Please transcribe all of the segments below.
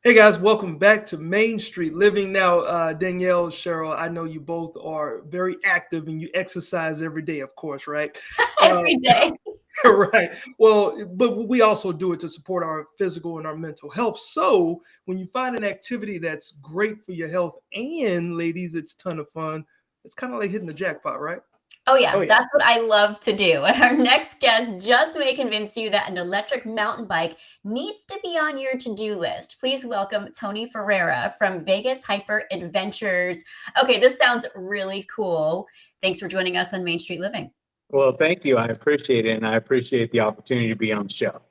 Hey guys, welcome back to Main Street Living. Now, Danielle, Cheryl, I know you both are very active and you exercise every day, of course, right? Uh, Every day. right. Well, but we also do it to support our physical and our mental health. So when you find an activity that's great for your health and ladies, it's a ton of fun. It's kind of like hitting the jackpot, right? Oh, Oh yeah, yeah. that's what I love to do. And our next guest just may convince you that an electric mountain bike needs to be on your to do list. Please welcome Tony Ferreira from Vegas Hyper Adventures. Okay, this sounds really cool. Thanks for joining us on Main Street Living. Well, thank you. I appreciate it, and I appreciate the opportunity to be on the show.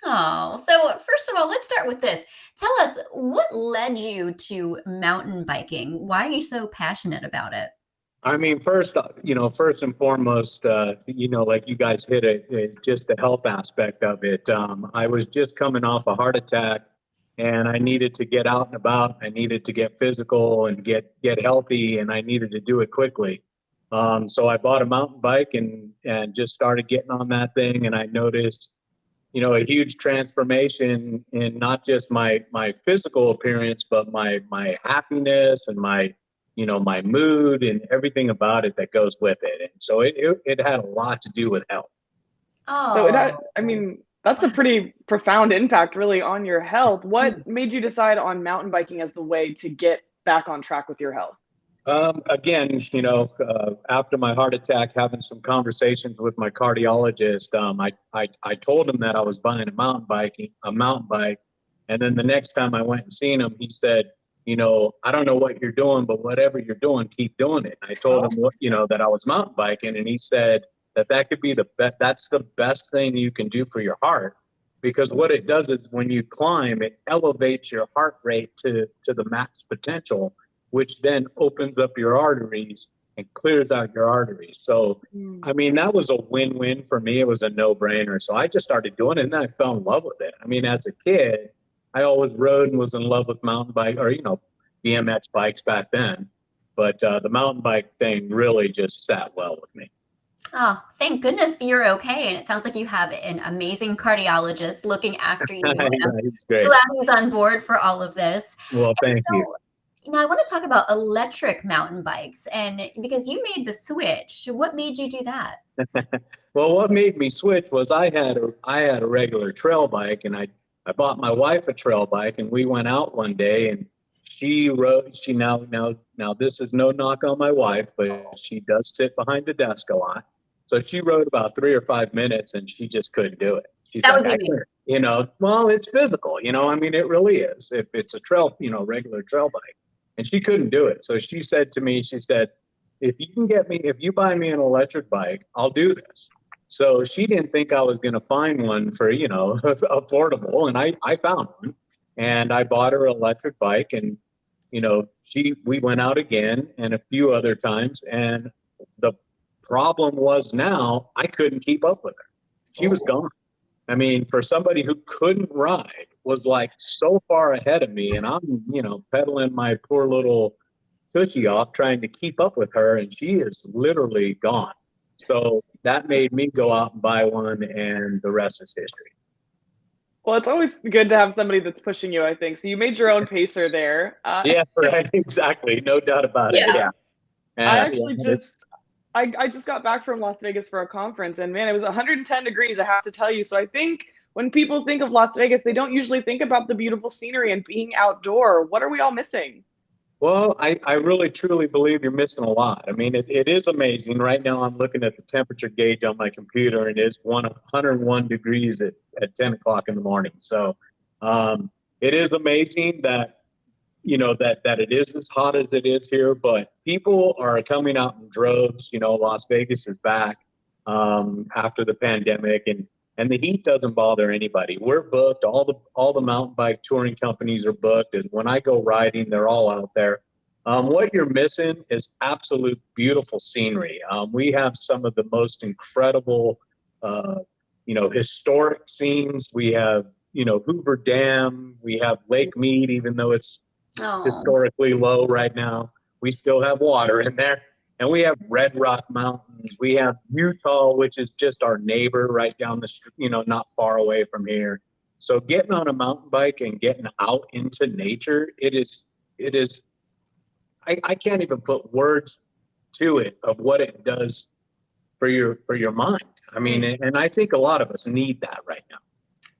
Oh, so first of all, let's start with this. Tell us what led you to mountain biking? Why are you so passionate about it? I mean, first and foremost, like you guys hit it, is just the health aspect of it. I was just coming off a heart attack, and I needed to get out and about. I needed to get physical and get healthy, and I needed to do it quickly. So I bought a mountain bike and just started getting on that thing, and I noticed a huge transformation in not just my physical appearance, but my happiness and my mood and everything about it that goes with it. And so it had a lot to do with health. Oh, So it had, I mean, that's a pretty profound impact really on your health. What made you decide on mountain biking as the way to get back on track with your health? Again, after my heart attack, having some conversations with my cardiologist, I told him that I was buying a mountain bike. And then the next time I went and seen him, he said, I don't know what you're doing, but whatever you're doing, keep doing it. And I told him, that I was mountain biking. And he said that could be that's the best thing you can do for your heart. Because what it does is when you climb, it elevates your heart rate to the max potential, which then opens up your arteries and clears out your arteries. So, I mean, that was a win-win for me. It was a no-brainer. So I just started doing it, and then I fell in love with it. I mean, as a kid, I always rode and was in love with mountain bike or, BMX bikes back then. But the mountain bike thing really just sat well with me. Oh, thank goodness you're okay. And it sounds like you have an amazing cardiologist looking after you. And I'm It's great. glad he's on board for all of this. Well, And thank you. so now I want to talk about electric mountain bikes. And because you made the switch, what made you do that? Well, what made me switch was I had a regular trail bike, and I bought my wife a trail bike, and we went out one day, and she now this is no knock on my wife, but she does sit behind the desk a lot. So she rode about 3 or 5 minutes, and she just couldn't do it. She's That like, would be I me. can't, well, it's physical, I mean, it really is. If it's a trail, regular trail bike, and she couldn't do it. So she said to me, she said, if you buy me an electric bike, I'll do this. So she didn't think I was going to find one for, affordable. And I found one, and I bought her an electric bike, and, we went out again and a few other times. And the problem was now I couldn't keep up with her. She was gone. I mean, for somebody who couldn't ride was like so far ahead of me, and I'm, pedaling my poor little tushy off trying to keep up with her, and she is literally gone. So that made me go out and buy one, and the rest is history. Well, it's always good to have somebody that's pushing you, I think. So you made your own pacer there. Yeah, right. Exactly. No doubt about it. Yeah. Yeah. I Yeah, actually I just got back from Las Vegas for a conference, and man, it was 110 degrees, I have to tell you. So I think when people think of Las Vegas, they don't usually think about the beautiful scenery and being outdoor. What are we all missing? well, I really truly believe you're missing a lot. I mean, it is amazing. Right now, I'm looking at the temperature gauge on my computer, and it's 101 degrees at 10 o'clock in the morning. So it is amazing that that it is as hot as it is here, but people are coming out in droves. Las Vegas is back after the pandemic, and the heat doesn't bother anybody. We're booked. All the mountain bike touring companies are booked, and when I go riding, they're all out there. What you're missing is absolute beautiful scenery. We have some of the most incredible, historic scenes. We have, Hoover Dam. We have Lake Mead, even though it's Oh, historically low right now. We still have water in there. And we have Red Rock Mountains. We have Utah, which is just our neighbor right down the street, not far away from here. So getting on a mountain bike and getting out into nature, it is, I can't even put words to it of what it does for your mind. I mean, and I think a lot of us need that right now.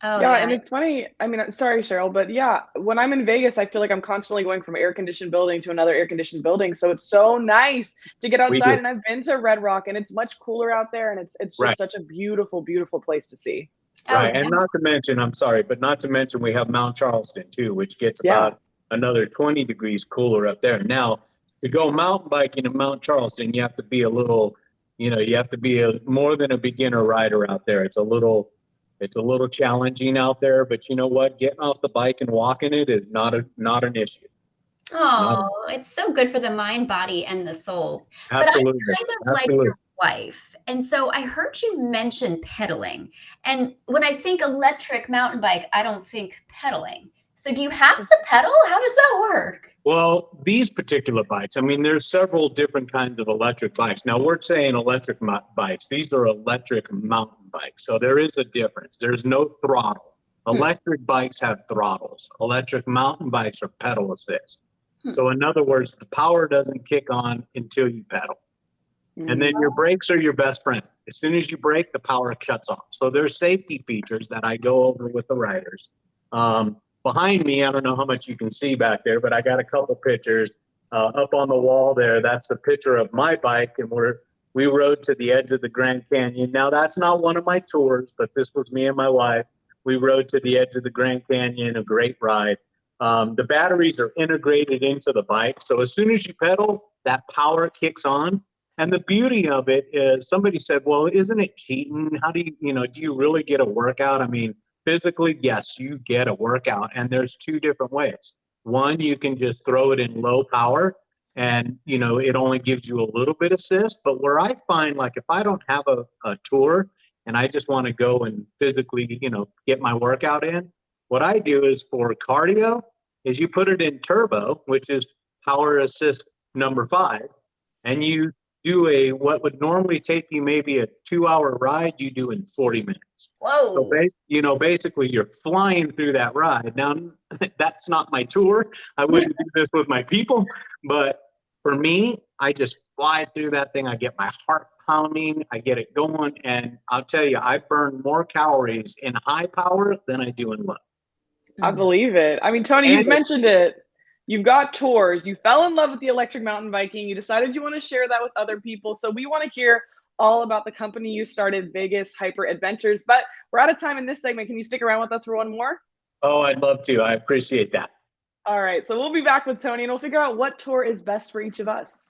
Oh, Yeah, yeah. and it's funny. I mean, sorry, Cheryl, but yeah, when I'm in Vegas, I feel like I'm constantly going from air conditioned building to another air conditioned building. So it's so nice to get We outside. do. And I've been to Red Rock, and it's much cooler out there, and it's Right. just such a beautiful, beautiful place to see. Oh, Right. And not to mention, I'm sorry, but not to mention we have Mount Charleston too, which gets Yeah. about another 20 degrees cooler up there. Now, to go mountain biking in Mount Charleston, you have to be a little, you have to be more than a beginner rider out there. It's a little challenging out there, but you know what? Getting off the bike and walking it is not an issue. Oh, it's so good for the mind, body, and the soul. But I'm Absolutely. kind of like Absolutely. your wife. And so I heard you mention pedaling. And when I think electric mountain bike, I don't think pedaling. So do you have to pedal? How does that work? Well, these particular bikes, I mean, there's several different kinds of electric bikes. Now, we're saying electric bikes. These are electric mountain bikes. So there is a difference. There's no throttle. Electric bikes have throttles. Electric mountain bikes are pedal assist. So in other words, the power doesn't kick on until you pedal. And then your brakes are your best friend. As soon as you brake, the power cuts off. So there's safety features that I go over with the riders. Behind me, I don't know how much you can see back there, but I got a couple pictures up on the wall there. That's a picture of my bike, and we rode to the edge of the Grand Canyon. Now, that's not one of my tours, but this was me and my wife. We rode to the edge of the Grand Canyon, a great ride. The batteries are integrated into the bike. So as soon as you pedal, that power kicks on. And the beauty of it is somebody said, well, isn't it cheating? How do do you really get a workout? I mean, physically, yes, you get a workout. And there's two different ways. One, you can just throw it in low power and, it only gives you a little bit assist. But where I find, like, if I don't have a tour and I just want to go and physically, get my workout in, what I do is for cardio is you put it in turbo, which is power assist number 5, and you do what would normally take you maybe a 2-hour ride, you do in 40 minutes. Whoa. So basically you're flying through that ride. Now, that's not my tour. I wouldn't do this with my people, but for me, I just fly through that thing. I get my heart pounding, I get it going, and I'll tell you, I burn more calories in high power than I do in low. I believe it. I mean, Tony, you've mentioned it. You've got tours. You fell in love with the electric mountain biking. You decided you want to share that with other people. So we want to hear all about the company you started, VegasHyperAdventures. But we're out of time in this segment. Can you stick around with us for one more? Oh, I'd love to. I appreciate that. All right. So we'll be back with Tony, and we'll figure out what tour is best for each of us.